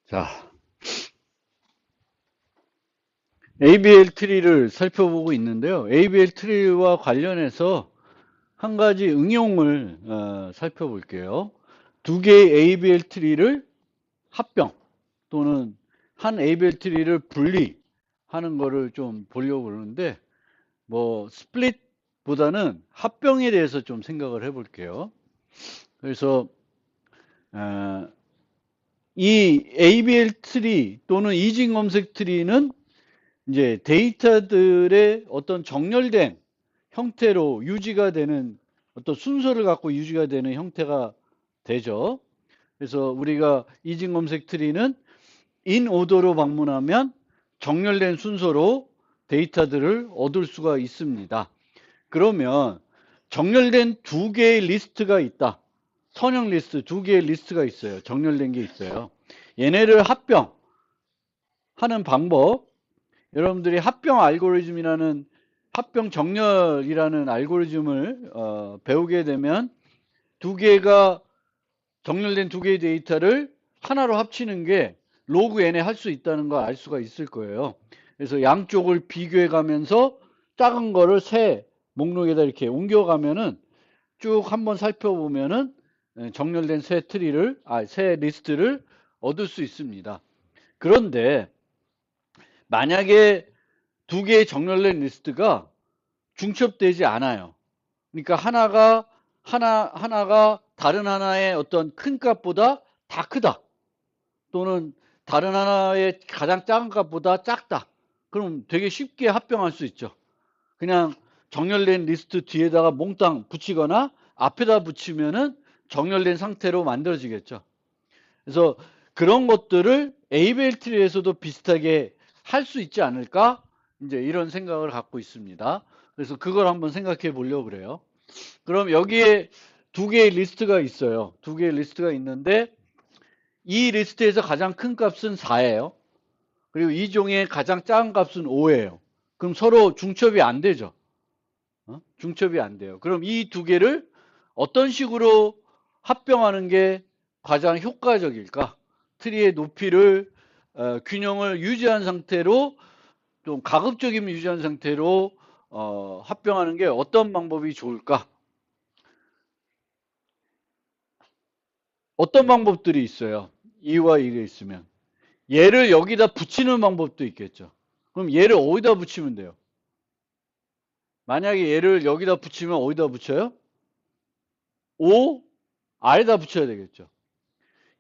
자, ABL 트리를 살펴보고 있는데요. ABL 트리와 관련해서 한 가지 응용을 살펴볼게요. 두 개의 ABL 트리를 합병 또는 한 ABL 트리를 분리하는 거를 좀 보려고 그러는데 뭐 스플릿보다는 합병에 대해서 좀 생각을 해볼게요. 그래서 어, 이 ABL 트리 또는 이진 검색 트리는 이제 데이터들의 어떤 정렬된 형태로 유지가 되는 어떤 순서를 갖고 유지가 되는 형태가 되죠. 그래서 우리가 이진 검색 트리는 인 오더로 방문하면 정렬된 순서로 데이터들을 얻을 수가 있습니다. 그러면 정렬된 두 개의 리스트가 있다. 선형 리스트 두 개의 리스트가 있어요. 정렬된 게 있어요. 얘네를 합병하는 방법, 여러분들이 합병 알고리즘이라는 합병 정렬이라는 알고리즘을 배우게 되면 두 개가 정렬된 두 개의 데이터를 하나로 합치는 게 로그 n에 할 수 있다는 걸 알 수가 있을 거예요. 그래서 양쪽을 비교해 가면서 작은 거를 새 목록에다 이렇게 옮겨가면은 쭉 한번 살펴보면은 정렬된 새 트리를, 새 리스트를 얻을 수 있습니다. 그런데 만약에 두 개의 정렬된 리스트가 중첩되지 않아요. 그러니까 하나가 다른 하나의 어떤 큰 값보다 다 크다. 또는 다른 하나의 가장 작은 값보다 작다. 그럼 되게 쉽게 합병할 수 있죠. 그냥 정렬된 리스트 뒤에다가 몽땅 붙이거나 앞에다 붙이면은 정렬된 상태로 만들어지겠죠. 그래서 그런 것들을 ABL 트리에서도 비슷하게 할 수 있지 않을까? 이제 이런 생각을 갖고 있습니다. 그래서 그걸 한번 생각해 보려고 그래요. 그럼 여기에 두 개의 리스트가 있어요. 두 개의 리스트가 있는데 이 리스트에서 가장 큰 값은 4예요. 그리고 이 종의 가장 작은 값은 5예요. 그럼 서로 중첩이 안 되죠. 중첩이 안 돼요. 그럼 이 두 개를 어떤 식으로 합병하는 게 가장 효과적일까? 트리의 높이를 균형을 유지한 상태로 좀 가급적이면 유지한 상태로 합병하는 게 어떤 방법이 좋을까? 어떤 방법들이 있어요? 2와 2가 있으면. 얘를 여기다 붙이는 방법도 있겠죠. 그럼 얘를 어디다 붙이면 돼요? 만약에 얘를 여기다 붙이면 어디다 붙여요? 5 아래다 붙여야 되겠죠.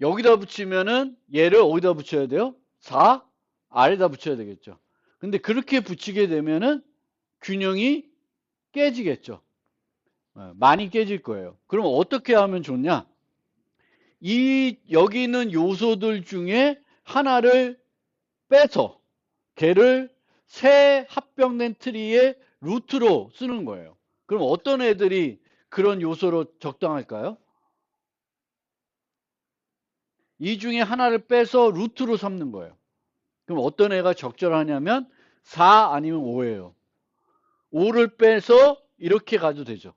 여기다 붙이면은 얘를 어디다 붙여야 돼요? 4 아래다 붙여야 되겠죠. 근데 그렇게 붙이게 되면은 균형이 깨지겠죠. 많이 깨질 거예요. 그럼 어떻게 하면 좋냐? 여기 있는 요소들 중에 하나를 빼서 걔를 새 합병된 트리의 루트로 쓰는 거예요. 그럼 어떤 애들이 그런 요소로 적당할까요? 이 중에 하나를 빼서 루트로 삼는 거예요. 그럼 어떤 애가 적절하냐면 4 아니면 5예요. 5를 빼서 이렇게 가도 되죠.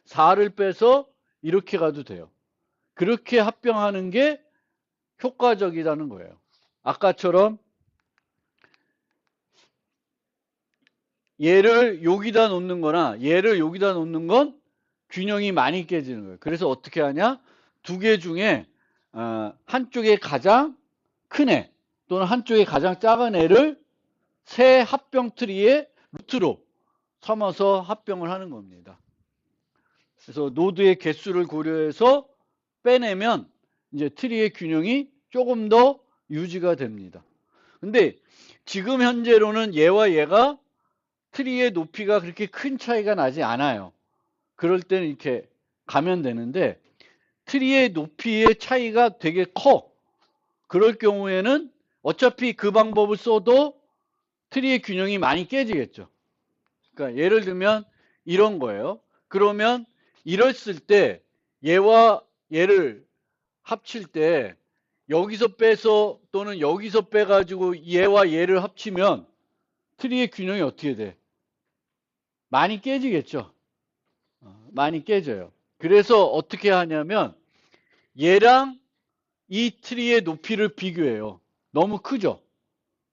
4를 빼서 이렇게 가도 돼요. 그렇게 합병하는 게 효과적이라는 거예요. 아까처럼 얘를 여기다 놓는 거나 얘를 여기다 놓는 건 균형이 많이 깨지는 거예요. 그래서 어떻게 하냐? 두 개 중에 한쪽에 가장 큰 애 또는 한쪽에 가장 작은 애를 새 합병 트리의 루트로 삼아서 합병을 하는 겁니다. 그래서 노드의 개수를 고려해서 빼내면 이제 트리의 균형이 조금 더 유지가 됩니다. 근데 지금 현재로는 얘와 얘가 트리의 높이가 그렇게 큰 차이가 나지 않아요. 그럴 때는 이렇게 가면 되는데 트리의 높이의 차이가 되게 커. 그럴 경우에는 어차피 그 방법을 써도 트리의 균형이 많이 깨지겠죠. 그러니까 예를 들면 이런 거예요. 그러면 이랬을 때 얘와 얘를 합칠 때 여기서 빼서 또는 여기서 빼가지고 얘와 얘를 합치면 트리의 균형이 어떻게 돼? 많이 깨지겠죠. 많이 깨져요. 그래서 어떻게 하냐면 얘랑 이 트리의 높이를 비교해요. 너무 크죠?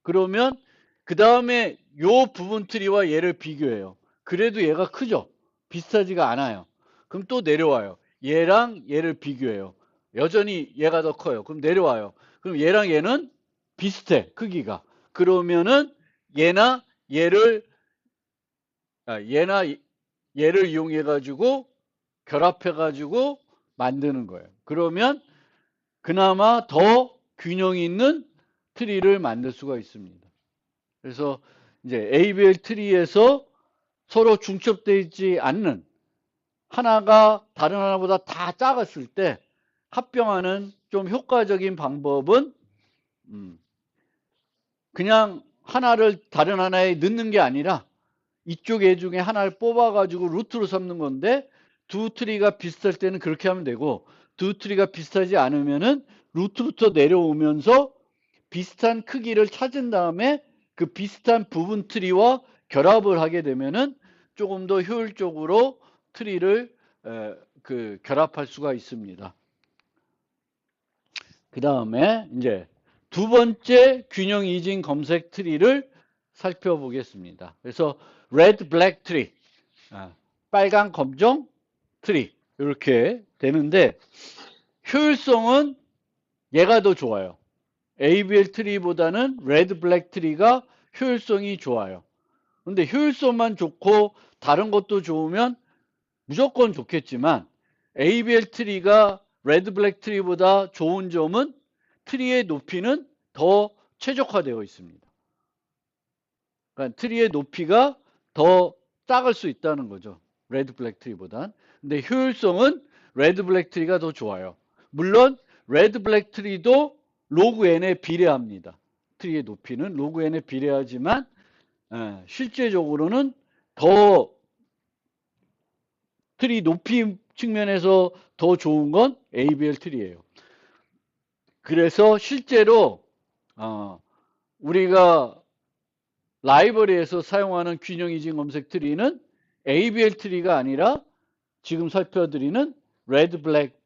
그러면 그 다음에 요 부분 트리와 얘를 비교해요. 그래도 얘가 크죠? 비슷하지가 않아요. 그럼 또 내려와요. 얘랑 얘를 비교해요. 여전히 얘가 더 커요. 그럼 내려와요. 그럼 얘랑 얘는 비슷해, 크기가. 그러면은 얘나 얘를 얘나 얘를 이용해 가지고 결합해 가지고 만드는 거예요. 그러면 그나마 더 균형 있는 트리를 만들 수가 있습니다. 그래서 이제 ABL 트리에서 서로 중첩되어 있지 않는 하나가 다른 하나보다 다 작았을 때 합병하는 좀 효과적인 방법은 그냥 하나를 다른 하나에 넣는 게 아니라 이쪽 애 중에 하나를 뽑아가지고 루트로 삼는 건데 두 트리가 비슷할 때는 그렇게 하면 되고 두 트리가 비슷하지 않으면은 루트부터 내려오면서 비슷한 크기를 찾은 다음에 그 비슷한 부분 트리와 결합을 하게 되면은 조금 더 효율적으로 트리를 결합할 수가 있습니다. 그 다음에 이제 두 번째 균형 이진 검색 트리를 살펴보겠습니다. 그래서 red, black 트리, 빨간 검정 트리 이렇게 되는데 효율성은 얘가 더 좋아요. ABL 트리보다는 레드 블랙 트리가 효율성이 좋아요. 근데 효율성만 좋고 다른 것도 좋으면 무조건 좋겠지만 ABL 트리가 레드 블랙 트리보다 좋은 점은 트리의 높이는 더 최적화되어 있습니다. 그러니까 트리의 높이가 더 작을 수 있다는 거죠. 레드 블랙 트리보단. 근데 효율성은 레드 블랙 트리가 더 좋아요. 물론 레드 블랙 트리도 로그 n에 비례합니다. 트리의 높이는 로그 n에 비례하지만 실제적으로는 더 트리 높이 측면에서 더 좋은 건 ABL 트리예요. 그래서 실제로 우리가 라이브러리에서 사용하는 균형 이진 검색 트리는 ABL 트리가 아니라 지금 살펴드리는 레드 블랙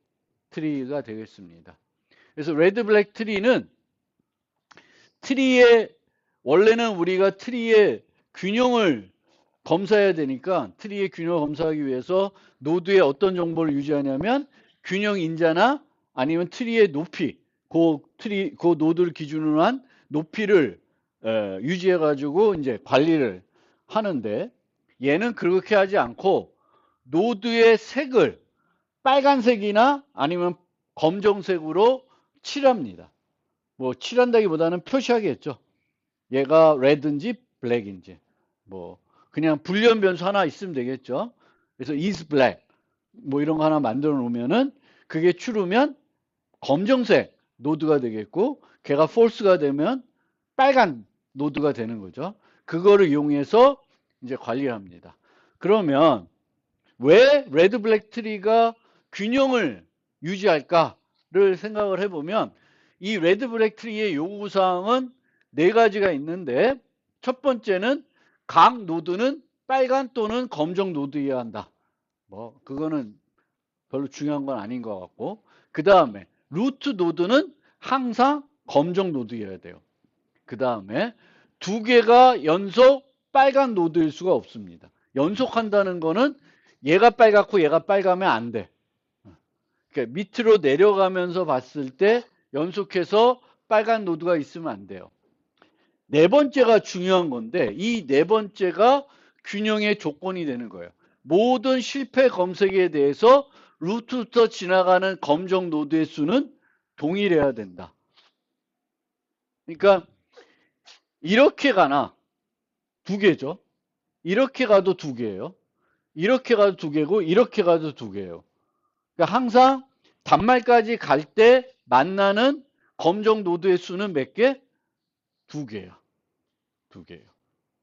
트리가 되겠습니다. 그래서 레드 블랙 트리는 트리의 원래는 우리가 트리의 균형을 검사해야 되니까 트리의 균형을 검사하기 위해서 노드에 어떤 정보를 유지하냐면 균형 인자나 아니면 트리의 높이 그 노드를 기준으로 한 높이를 유지해 가지고 이제 관리를 하는데 얘는 그렇게 하지 않고 노드의 색을 빨간색이나 아니면 검정색으로 칠합니다. 뭐 칠한다기보다는 표시하겠죠. 얘가 레드인지 블랙인지 뭐 그냥 불리한 변수 하나 있으면 되겠죠. 그래서 is black 뭐 이런 거 하나 만들어 놓으면은 그게 추르면 검정색 노드가 되겠고 걔가 false가 되면 빨간 노드가 되는 거죠. 그거를 이용해서 이제 관리를 합니다. 그러면 왜 레드 블랙 트리가 균형을 유지할까를 생각을 해보면 이 레드 블랙 트리의 요구사항은 네 가지가 있는데 첫 번째는 각 노드는 빨간 또는 검정 노드여야 한다. 뭐 그거는 별로 중요한 건 아닌 것 같고 그 다음에 루트 노드는 항상 검정 노드여야 돼요. 그 다음에 두 개가 연속 빨간 노드일 수가 없습니다. 연속한다는 거는 얘가 빨갛고 얘가 빨가면 안 돼. 그러니까 밑으로 내려가면서 봤을 때 연속해서 빨간 노드가 있으면 안 돼요. 네 번째가 중요한 건데 이 네 번째가 균형의 조건이 되는 거예요. 모든 실패 검색에 대해서 루트부터 지나가는 검정 노드의 수는 동일해야 된다. 그러니까 이렇게 가나 두 개죠. 이렇게 가도 두 개예요. 이렇게 가도 두 개고 이렇게 가도 두 개예요. 그러니까 항상 단말까지 갈 때 만나는 검정 노드의 수는 몇 개? 두 개야. 두 개예요.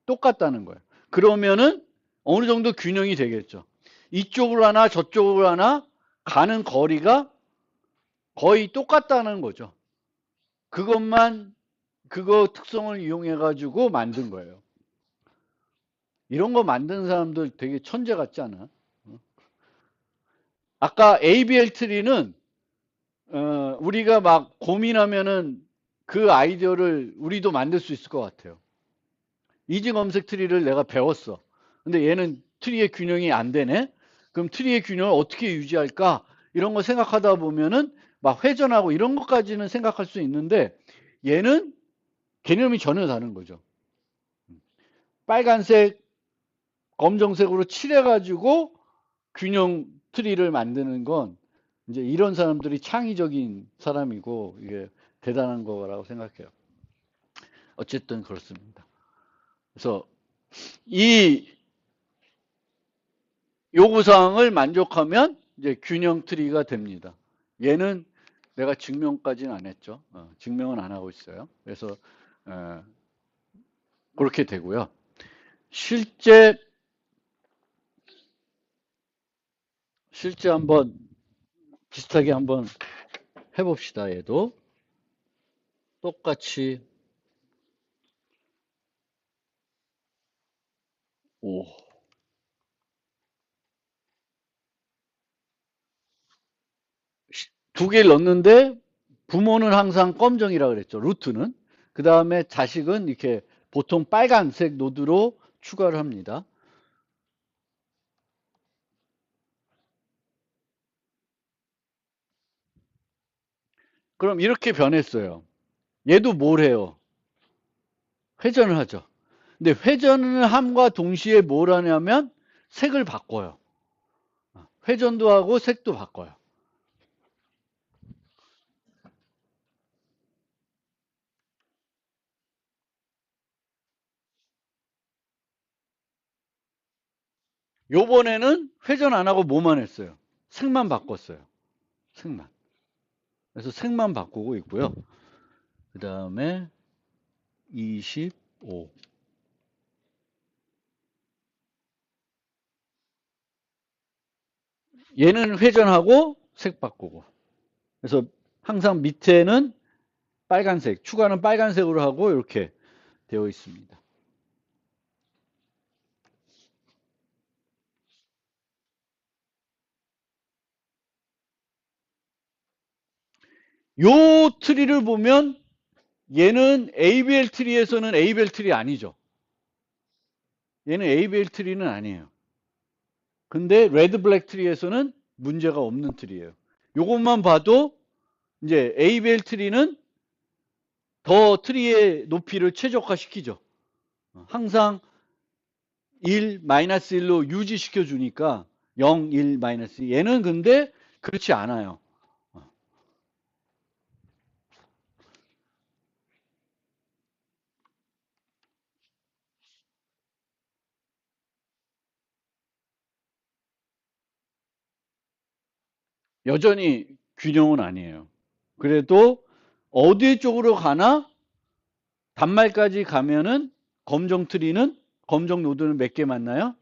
똑같다는 거예요. 그러면은 어느 정도 균형이 되겠죠. 이쪽으로 하나 저쪽으로 하나 가는 거리가 거의 똑같다는 거죠. 그거 특성을 이용해 가지고 만든 거예요. 이런 거 만든 사람들 되게 천재 같지 않아? 아까 ABL 트리는 우리가 막 고민하면은 그 아이디어를 우리도 만들 수 있을 것 같아요. 이지 검색 트리를 내가 배웠어. 근데 얘는 트리의 균형이 안 되네? 그럼 트리의 균형을 어떻게 유지할까? 이런 거 생각하다 보면은 막 회전하고 이런 것까지는 생각할 수 있는데 얘는 개념이 전혀 다른 거죠. 빨간색, 검정색으로 칠해가지고 균형 트리를 만드는 건 이제 이런 사람들이 창의적인 사람이고 이게 대단한 거라고 생각해요. 어쨌든 그렇습니다. 그래서 이 요구사항을 만족하면 이제 균형 트리가 됩니다. 얘는 내가 증명까지는 안 했죠. 증명은 안 하고 있어요. 그래서 어, 그렇게 되고요. 실제 한번 비슷하게 한번 해봅시다. 얘도 똑같이 오. 두 개를 넣는데 부모는 항상 검정이라 그랬죠. 루트는. 그 다음에 자식은 이렇게 보통 빨간색 노드로 추가를 합니다. 그럼 이렇게 변했어요. 얘도 뭘 해요? 회전을 하죠. 근데 회전을 함과 동시에 뭘 하냐면 색을 바꿔요. 회전도 하고 색도 바꿔요. 요번에는 회전 안 하고 뭐만 했어요? 색만 바꿨어요. 색만. 그래서 색만 바꾸고 있고요. 그 다음에 25. 얘는 회전하고 색 바꾸고. 그래서 항상 밑에는 빨간색, 추가는 빨간색으로 하고 이렇게 되어 있습니다. 요 트리를 보면 얘는 ABL 트리에서는 ABL 트리 아니죠. 얘는 ABL 트리는 아니에요. 근데 레드 블랙 트리에서는 문제가 없는 트리예요. 요것만 봐도 이제 ABL 트리는 더 트리의 높이를 최적화시키죠. 항상 1, 마이너스 1로 유지시켜 주니까 0, 1, 마이너스. 얘는 근데 그렇지 않아요. 여전히 균형은 아니에요. 그래도 어디 쪽으로 가나 단말까지 가면은 검정 트리는 검정 노드는 몇 개 만나요?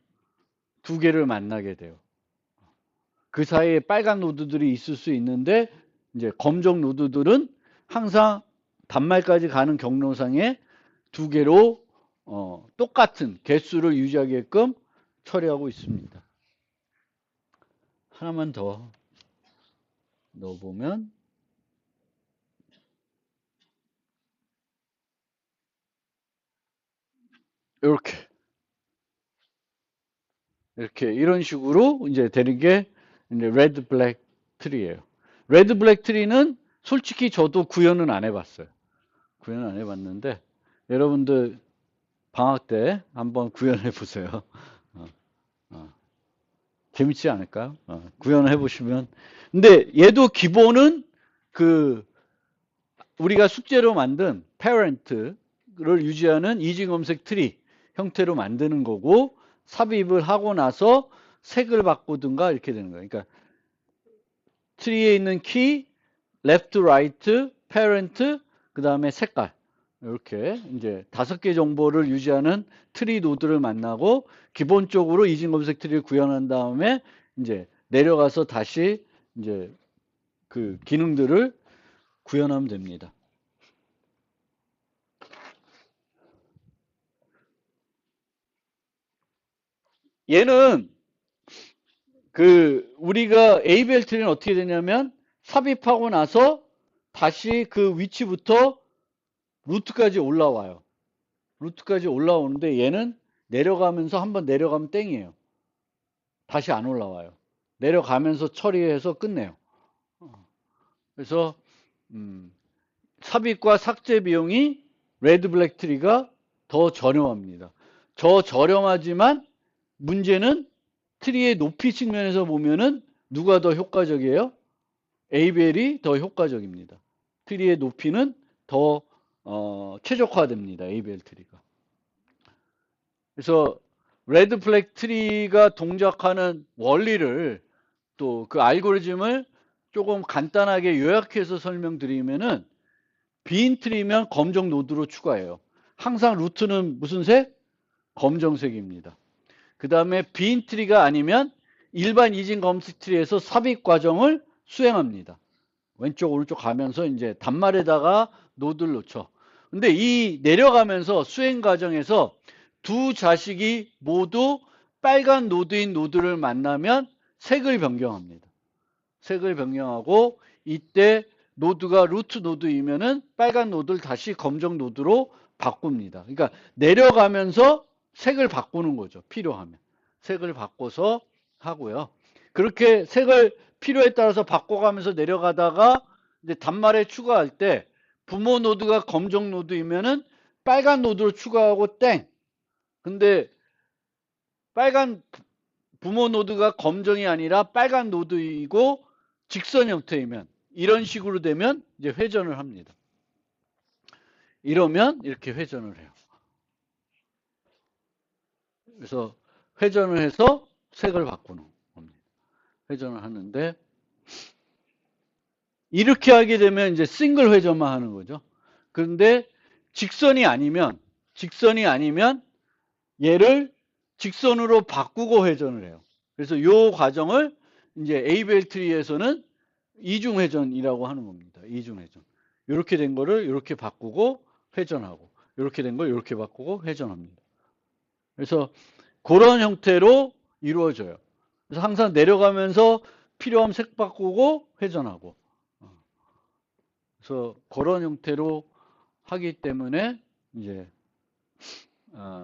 두 개를 만나게 돼요. 그 사이에 빨간 노드들이 있을 수 있는데 이제 검정 노드들은 항상 단말까지 가는 경로상에 두 개로 똑같은 개수를 유지하게끔 처리하고 있습니다. 하나만 더 넣어보면 이렇게 이런 식으로 이제 되는 게 이제 레드 블랙 트리예요. 레드 블랙 트리는 솔직히 저도 구현은 안 해봤어요. 구현은 안 해봤는데 여러분들 방학 때 한번 구현해 보세요. 어, 어. 재밌지 않을까요? 구현을 해보시면. 근데 얘도 기본은 그 우리가 숙제로 만든 parent를 유지하는 이지 검색 트리 형태로 만드는 거고 삽입을 하고 나서 색을 바꾸든가 이렇게 되는 거예요. 그러니까 트리에 있는 키, left, right, parent, 그 다음에 색깔. 이렇게 이제 5개 정보를 유지하는 트리 노드를 만나고 기본적으로 이진 검색 트리를 구현한 다음에 이제 내려가서 다시 이제 그 기능들을 구현하면 됩니다. 얘는 그 우리가 ABL 트리는 어떻게 되냐면 삽입하고 나서 다시 그 위치부터 루트까지 올라와요. 루트까지 올라오는데 얘는 내려가면서 한번 내려가면 땡이에요. 다시 안 올라와요. 내려가면서 처리해서 끝내요. 그래서 삽입과 삭제 비용이 레드 블랙 트리가 더 저렴합니다. 더 저렴하지만 문제는 트리의 높이 측면에서 보면은 누가 더 효과적이에요? ABL이 더 효과적입니다. 트리의 높이는 더 최적화됩니다. ABL 트리가. 그래서 레드 블랙 트리가 동작하는 원리를 또 그 알고리즘을 조금 간단하게 요약해서 설명드리면은 빈 트리면 검정 노드로 추가해요. 항상 루트는 무슨 색? 검정색입니다. 그 다음에 빈 트리가 아니면 일반 이진 검색 트리에서 삽입 과정을 수행합니다. 왼쪽 오른쪽 가면서 이제 단말에다가 노드를 놓죠. 근데 이 내려가면서 수행 과정에서 두 자식이 모두 빨간 노드인 노드를 만나면 색을 변경합니다. 색을 변경하고 이때 노드가 루트 노드이면은 빨간 노드를 다시 검정 노드로 바꿉니다. 그러니까 내려가면서 색을 바꾸는 거죠. 필요하면. 색을 바꿔서 하고요. 그렇게 색을 필요에 따라서 바꿔가면서 내려가다가 이제 단말에 추가할 때 부모 노드가 검정 노드이면은 빨간 노드를 추가하고 땡. 근데 빨간 부모 노드가 검정이 아니라 빨간 노드이고 직선 형태이면 이런 식으로 되면 이제 회전을 합니다. 이러면 이렇게 회전을 해요. 그래서 회전을 해서 색을 바꾸는 겁니다. 회전을 하는데 이렇게 하게 되면 이제 싱글 회전만 하는 거죠. 그런데 직선이 아니면 얘를 직선으로 바꾸고 회전을 해요. 그래서 이 과정을 이제 ABL 트리에서는 이중회전이라고 하는 겁니다. 이중회전. 이렇게 된 거를 이렇게 바꾸고 회전하고, 이렇게 된 걸 이렇게 바꾸고 회전합니다. 그래서 그런 형태로 이루어져요. 그래서 항상 내려가면서 필요하면 색 바꾸고 회전하고. 그래서 그런 형태로 하기 때문에 이제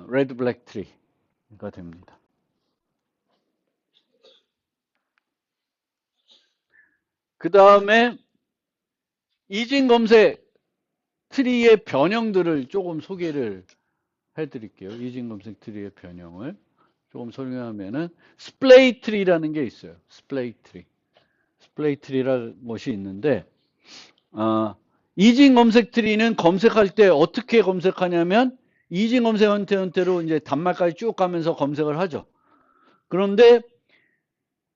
레드 블랙 트리가 됩니다. 그 다음에 이진 검색 트리의 변형들을 조금 소개를 해드릴게요. 이진 검색 트리의 변형을 조금 설명하면은 스플레이 트리라는 게 있어요. 스플레이 트리라는 것이 있는데 이진 검색 트리는 검색할 때 어떻게 검색하냐면 이진 검색 형태로 이제 단말까지 쭉 가면서 검색을 하죠. 그런데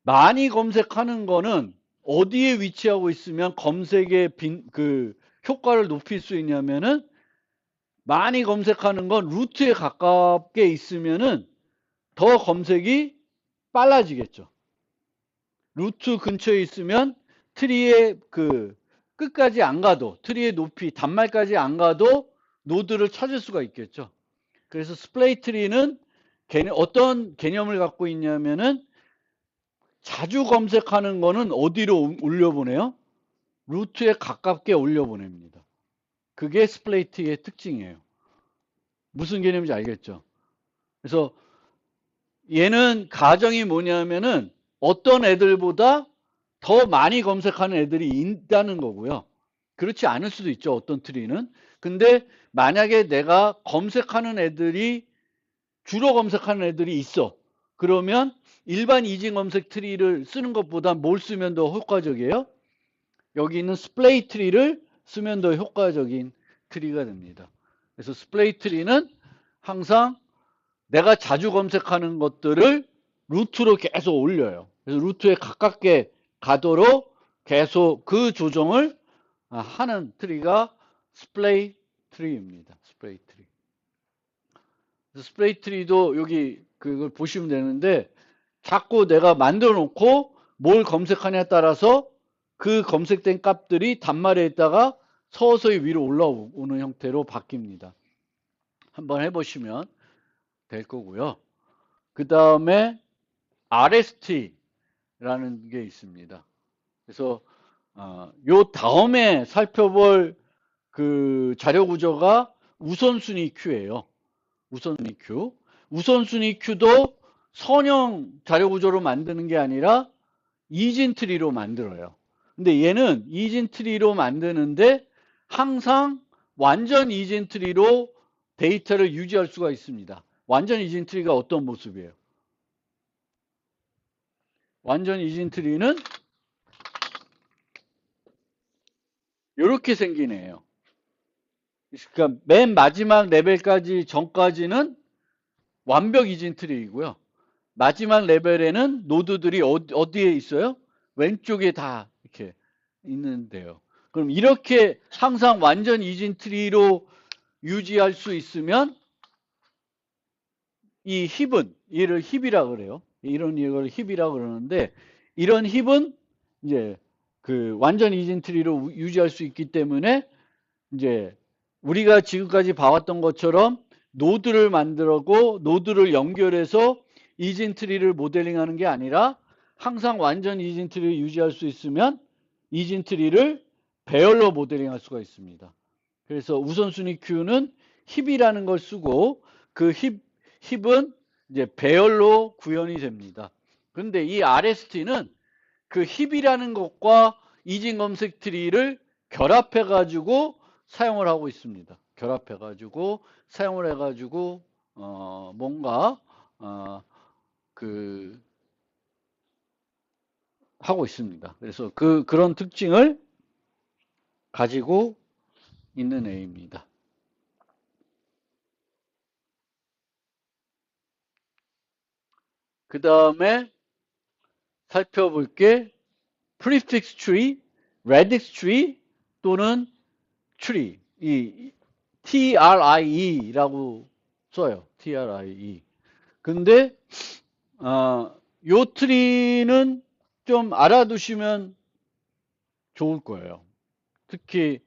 많이 검색하는 거는 어디에 위치하고 있으면 검색의 그 효과를 높일 수 있냐면은 많이 검색하는 건 루트에 가깝게 있으면은 더 검색이 빨라지겠죠. 루트 근처에 있으면 트리의 그 끝까지 안 가도 트리의 높이 단말까지 안 가도 노드를 찾을 수가 있겠죠. 그래서 스플레이 트리는 어떤 개념을 갖고 있냐면은 자주 검색하는 거는 어디로 올려보내요? 루트에 가깝게 올려보냅니다. 그게 스플레이 트리의 특징이에요. 무슨 개념인지 알겠죠? 그래서 얘는 가정이 뭐냐면은 어떤 애들보다 더 많이 검색하는 애들이 있다는 거고요. 그렇지 않을 수도 있죠. 어떤 트리는. 근데 만약에 내가 검색하는 애들이 주로 검색하는 애들이 있어. 그러면 일반 이진 검색 트리를 쓰는 것보다 뭘 쓰면 더 효과적이에요? 여기 있는 스플레이 트리를 쓰면 더 효과적인 트리가 됩니다. 그래서 스플레이 트리는 항상 내가 자주 검색하는 것들을 루트로 계속 올려요. 그래서 루트에 가깝게 가도록 계속 그 조정을 하는 트리가 스플레이 트리입니다. 스플레이 트리. 스플레이 트리도 여기 그걸 보시면 되는데 자꾸 내가 만들어 놓고 뭘 검색하냐에 따라서 그 검색된 값들이 단말에 있다가 서서히 위로 올라오는 형태로 바뀝니다. 한번 해보시면 될 거고요. 그 다음에 RST라는 게 있습니다. 그래서 요 다음에 살펴볼 그 자료 구조가 우선순위 큐예요. 우선순위 큐. 우선순위 큐도 선형 자료 구조로 만드는 게 아니라 이진 트리로 만들어요. 근데 얘는 이진 트리로 만드는데 항상 완전 이진 트리로 데이터를 유지할 수가 있습니다. 완전 이진 트리가 어떤 모습이에요? 완전 이진 트리는 이렇게 생긴 애예요. 그러니까 맨 마지막 레벨까지 전까지는 완벽 이진 트리이고요. 마지막 레벨에는 노드들이 어디에 있어요? 왼쪽에 다 이렇게 있는데요. 그럼 이렇게 항상 완전 이진 트리로 유지할 수 있으면 이 힙은 얘를 힙이라 그래요. 이런 이걸 힙이라 그러는데 이런 힙은 이제 그 완전 이진 트리로 유지할 수 있기 때문에 이제 우리가 지금까지 봐왔던 것처럼 노드를 만들고 노드를 연결해서 이진 트리를 모델링하는 게 아니라 항상 완전 이진 트리를 유지할 수 있으면 이진 트리를 배열로 모델링할 수가 있습니다. 그래서 우선순위 큐는 힙이라는 걸 쓰고 그 힙은 이제 배열로 구현이 됩니다. 그런데 이 RST는 그 힙이라는 것과 이진 검색 트리를 결합해 가지고 사용을 하고 있습니다. 결합해 가지고 사용을 해 가지고 뭔가 그 하고 있습니다. 그래서 그런 특징을 가지고 있는 애입니다. 그 다음에 살펴볼 게 prefix tree, radix tree 또는 tree, 이 TRIE라고 써요. TRIE. 근데 요 트리는 좀 알아두시면 좋을 거예요. 특히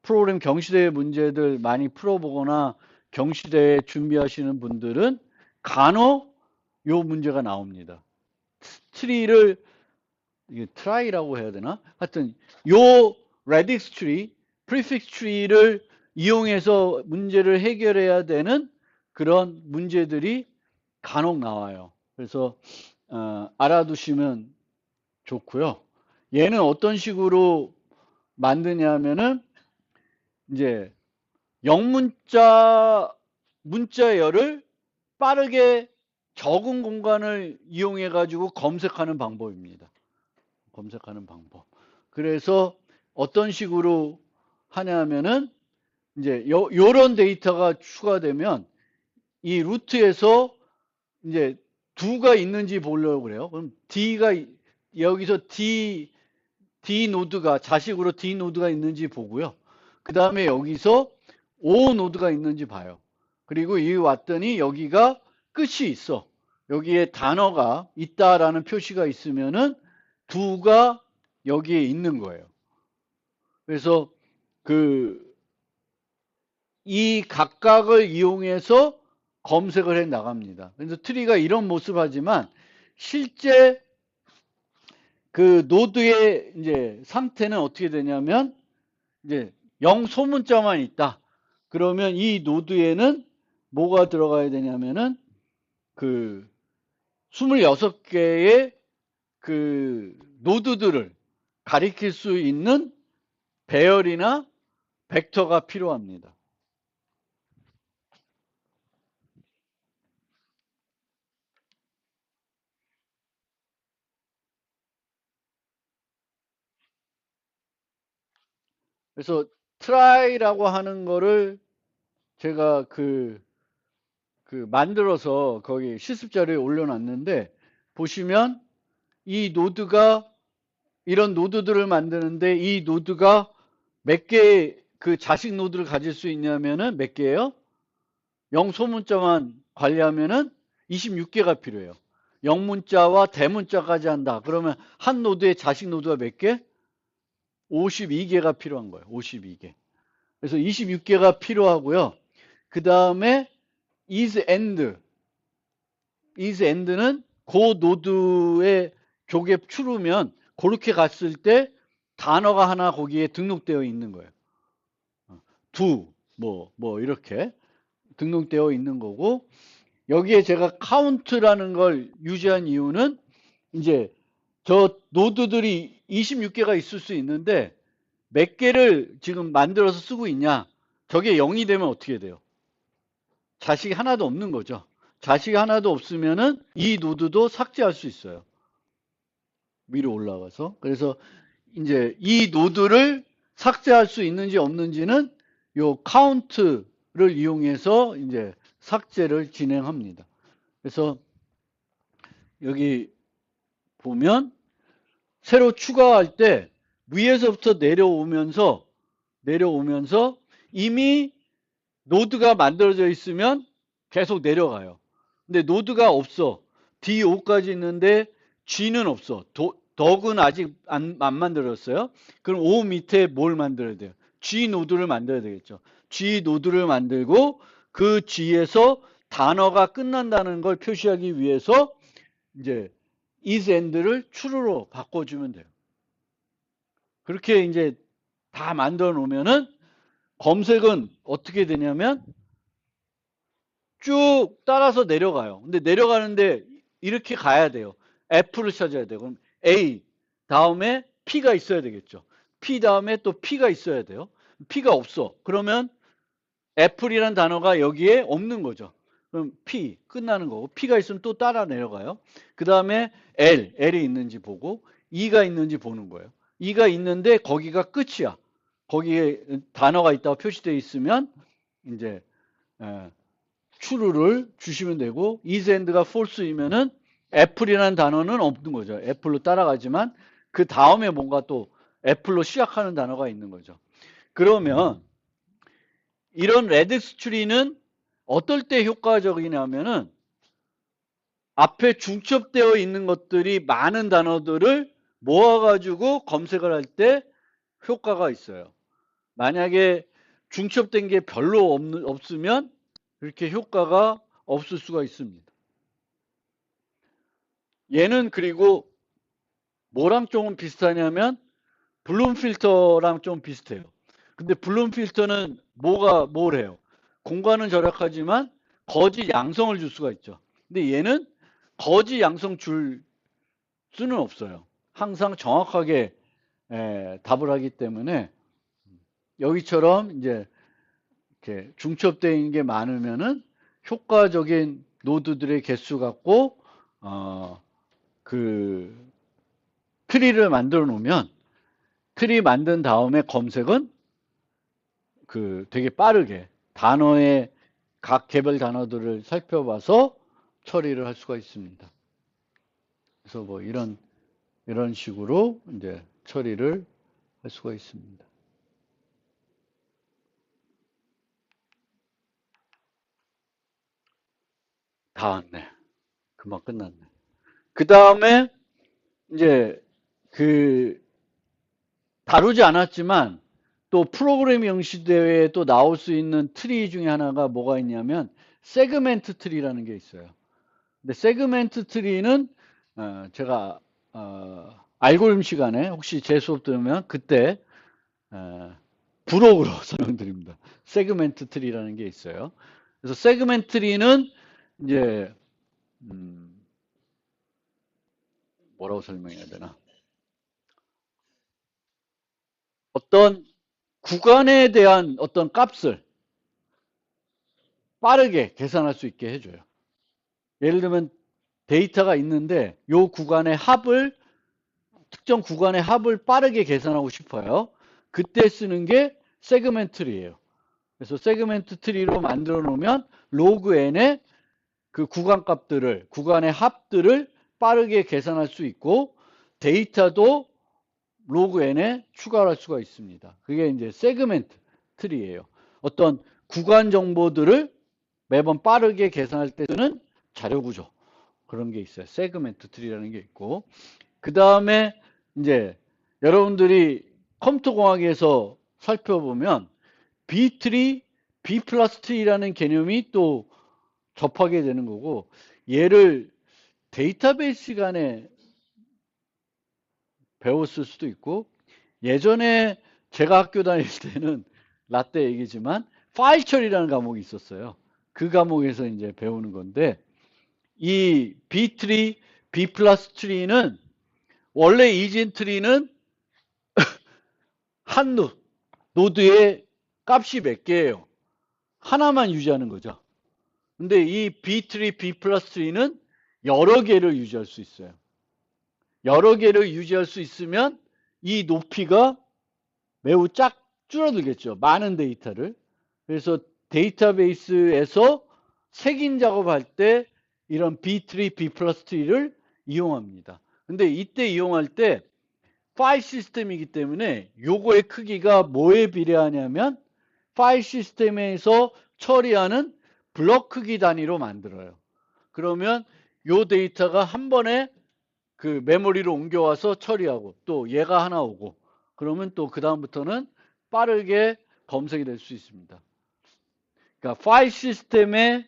프로그램 경시대 문제들 많이 풀어보거나 경시대 준비하시는 분들은 간혹 요 문제가 나옵니다. 트리를 이게 트라이라고 해야 되나? 하여튼 요 레딕스 트리, 프리픽스 트리를 이용해서 문제를 해결해야 되는 그런 문제들이 간혹 나와요. 그래서 알아두시면 좋고요. 얘는 어떤 식으로 만드냐면은 이제 영문자 문자열을 빠르게 적은 공간을 이용해 가지고 검색하는 방법입니다. 검색하는 방법. 그래서 어떤 식으로 하냐면은 이제 요런 데이터가 추가되면 이 루트에서 이제 두가 있는지 보려고 그래요. 그럼 D가 여기서 D 노드가 자식으로 D 노드가 있는지 보고요. 그 다음에 여기서 O 노드가 있는지 봐요. 그리고 여기 왔더니 여기가 끝이 있어. 여기에 단어가 있다라는 표시가 있으면은 두가 여기에 있는 거예요. 그래서 이 각각을 이용해서 검색을 해 나갑니다. 그래서 트리가 이런 모습 하지만 실제 그 노드의 이제 상태는 어떻게 되냐면 이제 0 소문자만 있다. 그러면 이 노드에는 뭐가 들어가야 되냐면은 그 26개의 그 노드들을 가리킬 수 있는 배열이나 벡터가 필요합니다. 그래서 try라고 하는 거를 제가 만들어서 거기 실습 자료에 올려놨는데 보시면 이 노드가 이런 노드들을 만드는데 이 노드가 몇 개의 그 자식 노드를 가질 수 있냐면은 몇 개예요? 0 소문자만 관리하면은 26개가 필요해요. 0문자와 대문자까지 한다. 그러면 한 노드의 자식 노드가 몇 개? 52개가 필요한 거예요. 52개. 그래서 26개가 필요하고요. 그 다음에 is and는 그 노드의 교계 추르면 그렇게 갔을 때 단어가 하나 거기에 등록되어 있는 거예요. 뭐 이렇게 등록되어 있는 거고, 여기에 제가 카운트라는 걸 유지한 이유는 이제 저 노드들이 26개가 있을 수 있는데 몇 개를 지금 만들어서 쓰고 있냐? 저게 0이 되면 어떻게 돼요? 자식이 하나도 없는 거죠. 자식이 하나도 없으면은 이 노드도 삭제할 수 있어요. 위로 올라가서. 그래서 이제 이 노드를 삭제할 수 있는지 없는지는 요 카운트를 이용해서 이제 삭제를 진행합니다. 그래서 여기 보면 새로 추가할 때 위에서부터 내려오면서 이미 노드가 만들어져 있으면 계속 내려가요. 근데 노드가 없어. D5까지 있는데 G는 없어. 덕은 아직 안 만들었어요. 그럼 O 밑에 뭘 만들어야 돼요? G 노드를 만들어야 되겠죠. G 노드를 만들고 그 G에서 단어가 끝난다는 걸 표시하기 위해서 이제 is and를 true로 바꿔주면 돼요. 그렇게 이제 다 만들어 놓으면은 검색은 어떻게 되냐면 쭉 따라서 내려가요. 근데 내려가는데 이렇게 가야 돼요. F를 찾아야 돼요. 그럼 A 다음에 P가 있어야 되겠죠. P 다음에 또 P가 있어야 돼요. P가 없어. 그러면 F이라는 단어가 여기에 없는 거죠. 그럼 P 끝나는 거고, P가 있으면 또 따라 내려가요. 그 다음에 L이 있는지 보고 E가 있는지 보는 거예요. E가 있는데 거기가 끝이야. 거기에 단어가 있다고 표시되어 있으면 이제 true를 주시면 되고, is and가 false이면은 애플이라는 단어는 없는 거죠. 애플로 따라가지만 그 다음에 뭔가 또 애플로 시작하는 단어가 있는 거죠. 그러면 이런 레딕스 트리는 어떨 때 효과적이냐면은 앞에 중첩되어 있는 것들이 많은 단어들을 모아가지고 검색을 할 때 효과가 있어요. 만약에 중첩된 게 별로 없으면 그렇게 효과가 없을 수가 있습니다. 얘는 그리고 뭐랑 조금 비슷하냐면 블룸 필터랑 좀 비슷해요. 근데 블룸 필터는 뭘 해요? 공간은 절약하지만 거짓 양성을 줄 수가 있죠. 근데 얘는 거짓 양성 줄 수는 없어요. 항상 정확하게 답을 하기 때문에 여기처럼 이제 이렇게 중첩되어 있는 게 많으면은 효과적인 노드들의 개수 갖고 그 트리를 만들어 놓으면 트리 만든 다음에 검색은 그 되게 빠르게 단어의 각 개별 단어들을 살펴봐서 처리를 할 수가 있습니다. 그래서 뭐 이런 식으로 이제 처리를 할 수가 있습니다. 다 왔네. 금방 끝났네. 그 다음에 이제 그 다루지 않았지만 또 프로그래밍 영시대회에 또 나올 수 있는 트리 중에 하나가 뭐가 있냐면 세그멘트 트리라는 게 있어요. 근데 세그멘트 트리는 제가 알고리즘 시간에 혹시 제 수업 들으면 그때 부록으로 설명드립니다. 세그멘트 트리라는 게 있어요. 그래서 세그멘트 트리는 이제 뭐라고 설명해야 되나? 어떤 구간에 대한 어떤 값을 빠르게 계산할 수 있게 해줘요. 예를 들면 데이터가 있는데 요 구간의 합을 특정 구간의 합을 빠르게 계산하고 싶어요. 그때 쓰는 게 세그멘트 트리예요. 그래서 세그멘트 트리로 만들어 놓으면 로그 n의 그 구간 값들을 구간의 합들을 빠르게 계산할 수 있고 데이터도 로그 n에 추가할 수가 있습니다. 그게 이제 세그멘트 트리예요. 어떤 구간 정보들을 매번 빠르게 계산할 때 쓰는 자료 구조 그런 게 있어요. 세그멘트 트리라는 게 있고 그 다음에 이제 여러분들이 컴퓨터 공학에서 살펴보면 B 트리, B 플러스 트리라는 개념이 또 접하게 되는 거고 얘를 데이터베이스 간에 배웠을 수도 있고, 예전에 제가 학교 다닐 때는 라떼 얘기지만 파일 처리라는 과목이 있었어요. 그 과목에서 이제 배우는 건데, 이 B 트리, B 플러스 트리는 원래 이진 트리는 한 노드의 값이 몇 개예요? 하나만 유지하는 거죠. 근데 이 B 트리, B 플러스 트리는 여러 개를 유지할 수 있어요. 여러 개를 유지할 수 있으면 이 높이가 매우 줄어들겠죠. 많은 데이터를. 그래서 데이터베이스에서 색인 작업할 때 이런 B3, B 플러스 트리를 이용합니다. 근데 이때 이용할 때 파일 시스템이기 때문에 요거의 크기가 뭐에 비례하냐면 파일 시스템에서 처리하는 블록 크기 단위로 만들어요. 그러면 요 데이터가 한 번에 그 메모리로 옮겨와서 처리하고 또 얘가 하나 오고 그러면 또 그 다음부터는 빠르게 검색이 될 수 있습니다. 그러니까 파일 시스템에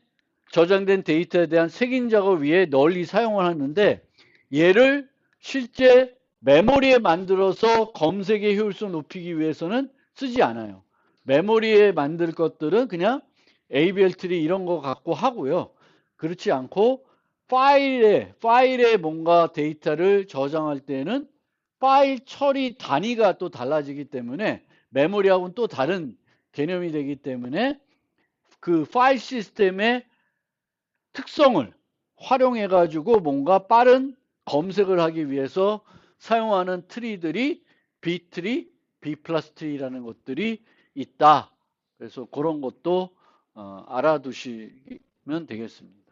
저장된 데이터에 대한 색인 작업 위에 널리 사용을 하는데 얘를 실제 메모리에 만들어서 검색의 효율성 높이기 위해서는 쓰지 않아요. 메모리에 만들 것들은 그냥 ABL 트리 이런 거 갖고 하고요. 그렇지 않고 파일에 뭔가 데이터를 저장할 때는 파일 처리 단위가 또 달라지기 때문에 메모리하고는 또 다른 개념이 되기 때문에 그 파일 시스템의 특성을 활용해 가지고 뭔가 빠른 검색을 하기 위해서 사용하는 트리들이 B 트리, B 플러스 트리라는 것들이 있다. 그래서 그런 것도 알아두시면 되겠습니다.